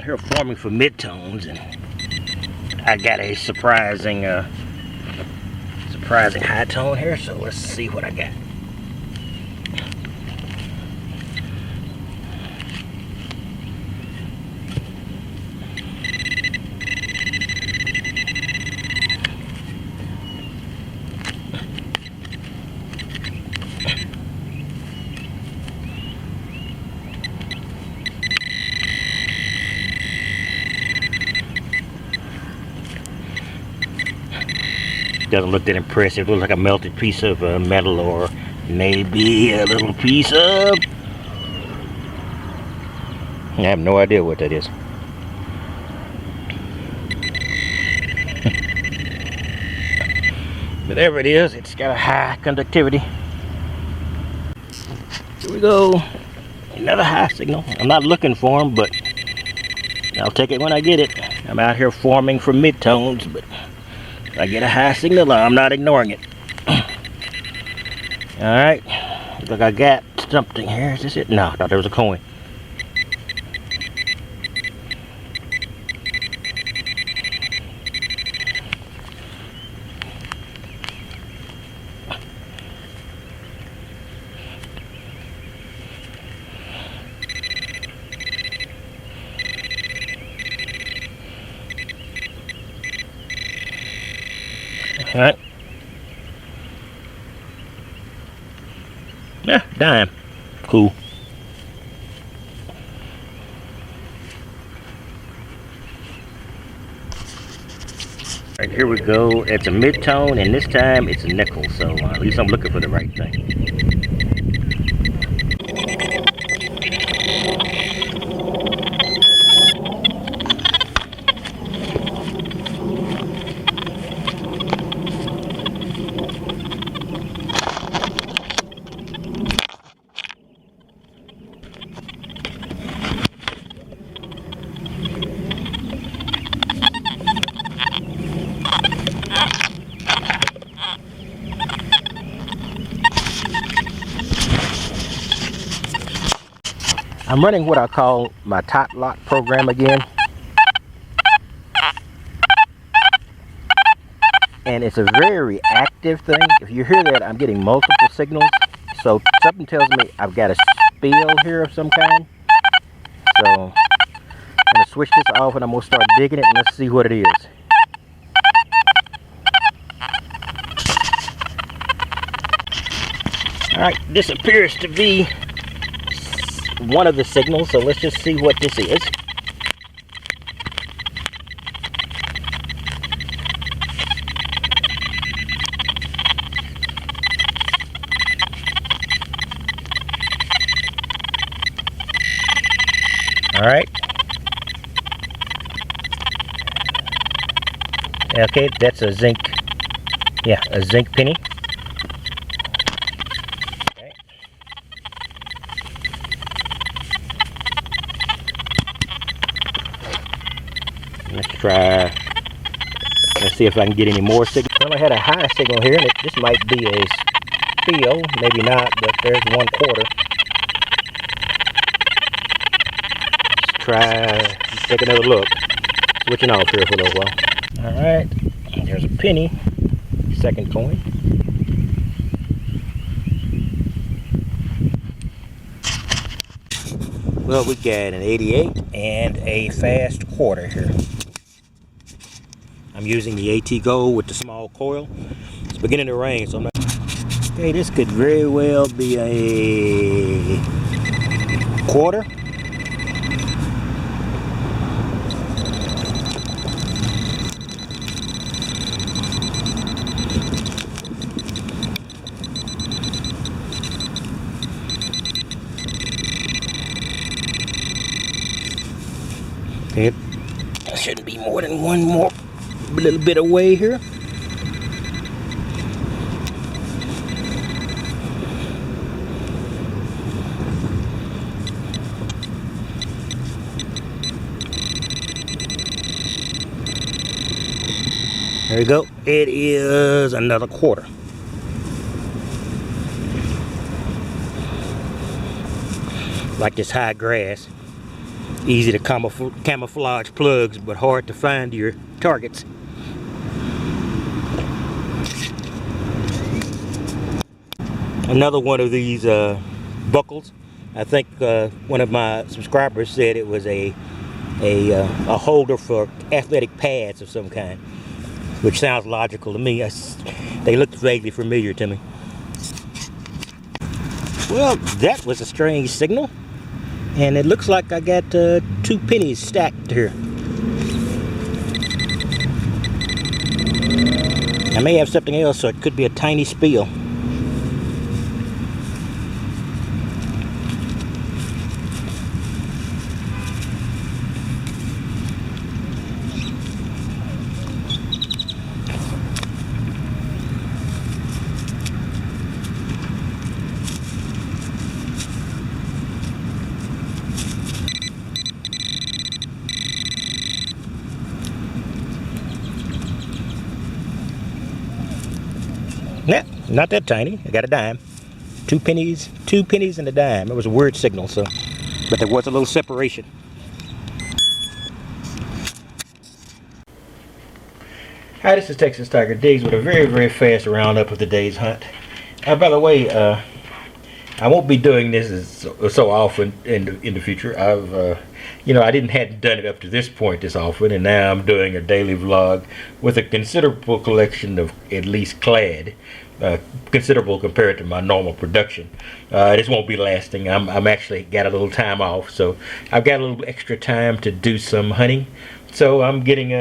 here forming for midtones, and I got a surprising high tone here, so let's see what I got. Doesn't look that impressive. It looks like a melted piece of metal, or maybe a little piece of... I have no idea what that is. But whatever it is, it's got a high conductivity. Here we go. Another high signal. I'm not looking for them, but I'll take it when I get it. I'm out here forming for midtones, but if I get a high signal, I'm not ignoring it. Alright. Looks like I got something here. Is this it? No, I thought there was a coin. Alright. Yeah, dime. Cool. Alright, here we go. It's a mid-tone, and this time it's a nickel, so at least I'm looking for the right thing. I'm running what I call my tot lock program again. And it's a very active thing. If you hear that, I'm getting multiple signals. So something tells me I've got a spill here of some kind. So I'm going to switch this off, and I'm going to start digging it, and let's see what it is. Alright, this appears to be one of the signals, so let's just see what this is. All right. Okay, that's a zinc. Yeah, a zinc penny. Okay. Let's try. Let's see if I can get any more signal. Well, I had a high signal here, and this might be a spill. Maybe not, but there's 1/4. Try, take another look. Switching off here for a little while. Alright, there's a penny, second coin. Well, we got an 88 and a fast quarter here. I'm using the AT Gold with the small coil. It's beginning to rain, so I'm not... Okay, this could very well be a quarter. It shouldn't be more than one more little bit away here. There you go. It is another quarter. Like this high grass. Easy to camouflage plugs, but hard to find your targets. Another one of these buckles. I think one of my subscribers said it was a holder for athletic pads of some kind, which sounds logical to me. They looked vaguely familiar to me. Well, that was a strange signal, and it looks like I got 2 pennies stacked here. I may have something else, so it could be a tiny spill. Yeah, not that tiny. I got a dime. 2 pennies and a dime. It was a weird signal, so, but there was a little separation. Hi, this is Texas Tiger Diggs with a very, very fast roundup of the day's hunt. By the way, I won't be doing this so often in the future. I hadn't done it up to this point this often, and now I'm doing a daily vlog with a considerable collection of at least clad, considerable compared to my normal production. This won't be lasting. I'm actually got a little time off, so I've got a little extra time to do some hunting. So I'm getting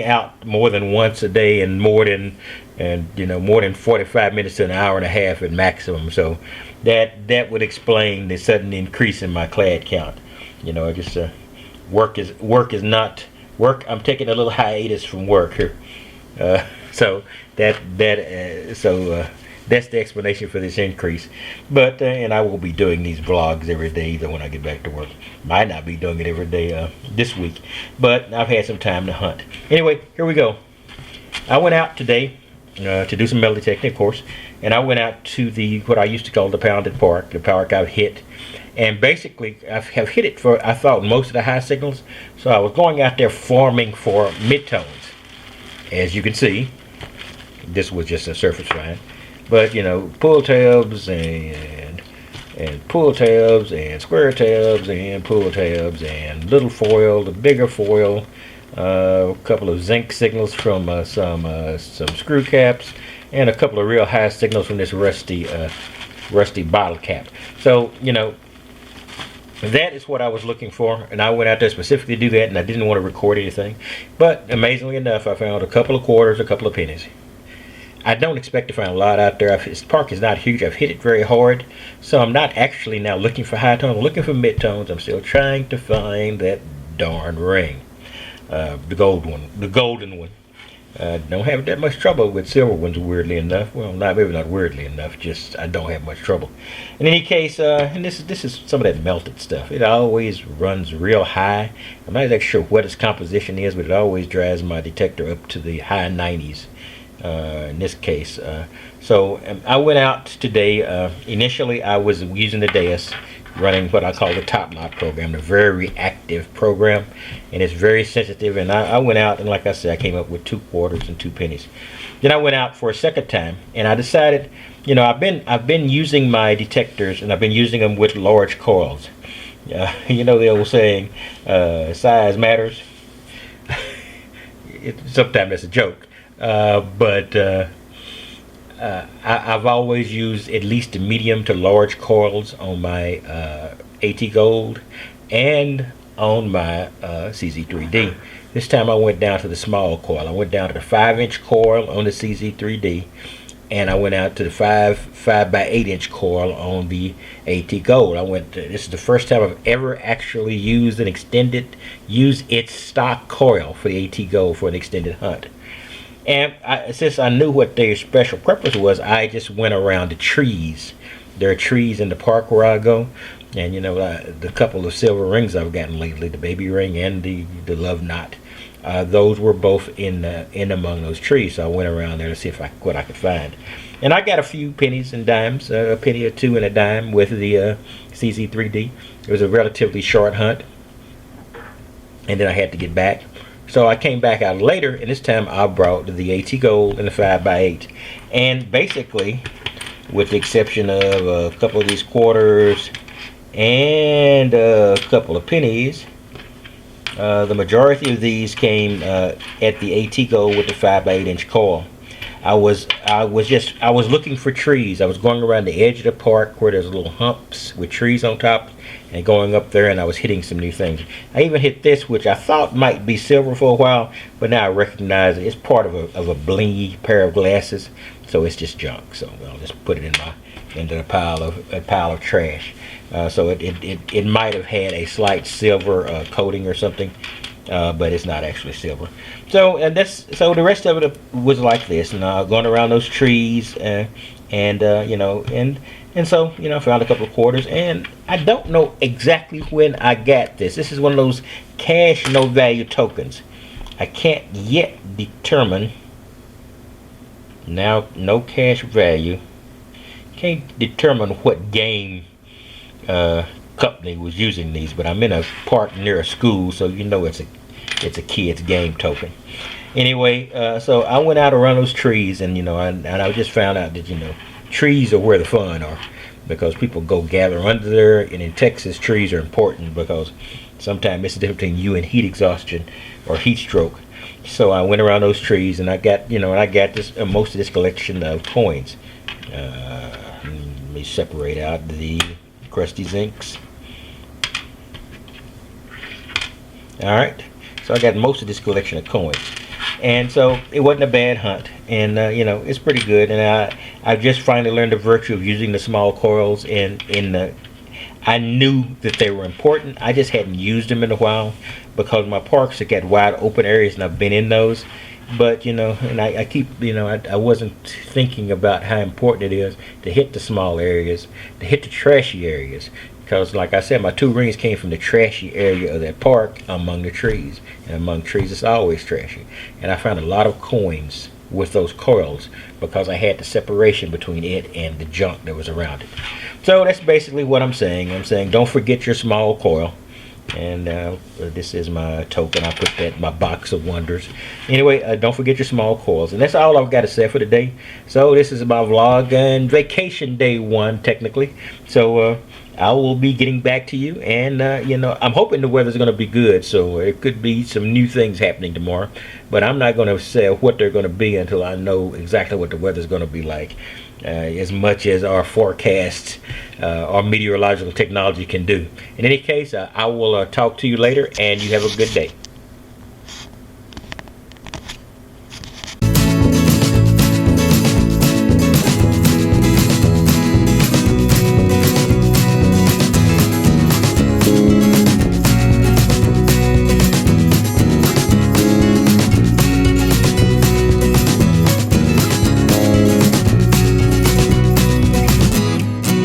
out more than once a day, and more than 45 minutes to an hour and a half at maximum. So that would explain the sudden increase in my clad count. I just work is not work. I'm taking a little hiatus from work here, so that's the explanation for this increase. But and I will be doing these vlogs every day, though, when I get back to work. Might not be doing it every day this week, but I've had some time to hunt. Anyway, here we go. I went out today to do some metal detecting, of course, and I went out to what I used to call the pounded park, the park I've hit. And basically, I have hit it for, I thought, most of the high signals. So I was going out there farming for midtones. As you can see, this was just a surface find. But, pull tabs and pull tabs and square tabs and pull tabs and little foil, the bigger foil, a couple of zinc signals from some screw caps, and a couple of real high signals from this rusty bottle cap. So, that is what I was looking for, and I went out there specifically to do that, and I didn't want to record anything. But amazingly enough, I found a couple of quarters, a couple of pennies. I don't expect to find a lot out there. This park is not huge. I've hit it very hard, so I'm not actually now looking for high tones. I'm looking for midtones. I'm still trying to find that darn ring, the golden one. Don't have that much trouble with silver ones, weirdly enough. Well, maybe not weirdly enough, just I don't have much trouble. In any case, and this is some of that melted stuff. It always runs real high. I'm not exactly sure what its composition is, but it always drives my detector up to the high 90s in this case. So I went out today. Initially, I was using the DAS, running what I call the top lock program, the very active program, and it's very sensitive. And I went out, and like I said, I came up with 2 quarters and 2 pennies. Then I went out for a second time, and I decided, I've been using my detectors, and I've been using them with large coils. The old saying, size matters. Sometimes that's a joke, but I've always used at least the medium to large coils on my AT Gold and on my CZ3D. This time I went down to the small coil. I went down to the 5-inch coil on the CZ3D, and I went out to the 5 by 8-inch coil on the AT Gold. This is the first time I've ever actually used its stock coil for the AT Gold for an extended hunt. And since I knew what their special purpose was, I just went around the trees. There are trees in the park where I go, and the couple of silver rings I've gotten lately, the baby ring and the love knot, those were both in among those trees. So I went around there to see what I could find, and I got a few pennies and dimes, a penny or two and a dime with the CZ3D. It was a relatively short hunt. and then I had to get back. So I came back out later, and this time I brought the AT Gold and the 5x8. And basically, with the exception of a couple of these quarters and a couple of pennies, the majority of these came at the AT Gold with the 5x8 coil. I was looking for trees. I was going around the edge of the park where there's little humps with trees on top, and going up there, and I was hitting some new things. I even hit this, which I thought might be silver for a while, but now I recognize it's part of a blingy pair of glasses, so it's just junk. So I'll just put it into a pile of trash. So it might have had a slight silver coating or something, but it's not actually silver. So the rest of it was like this, and going around those trees, and so, I found a couple of quarters, and I don't know exactly when I got this. This is one of those cash no value tokens. I can't yet determine. Now, no cash value. Can't determine what game company was using these, but I'm in a park near a school, so it's a kid's game token. Anyway, so I went out around those trees, and I just found out that trees are where the fun are, because people go gather under there. And in Texas, trees are important because sometimes it's the difference between you and heat exhaustion or heat stroke. So I went around those trees, and I got this most of this collection of coins. Let me separate out the crusty zincs. All right, so I got most of this collection of coins. And so it wasn't a bad hunt, and it's pretty good. And I just finally learned the virtue of using the small coils. I knew that they were important. I just hadn't used them in a while because my parks have got wide open areas, and I've been in those. But and I keep I wasn't thinking about how important it is to hit the small areas, to hit the trashy areas. Because, like I said, my two rings came from the trashy area of that park among the trees. And among trees, it's always trashy. And I found a lot of coins with those coils because I had the separation between it and the junk that was around it. So that's basically what I'm saying. I'm saying don't forget your small coil. And this is my token. I put that in my box of wonders. Anyway, don't forget your small coils. And that's all I've got to say for today. So this is my vlog and vacation day 1, technically. So I will be getting back to you, and I'm hoping the weather's going to be good, so it could be some new things happening tomorrow, but I'm not going to say what they're going to be until I know exactly what the weather's going to be like, as much as our forecasts, our meteorological technology can do. In any case, I will talk to you later, and you have a good day.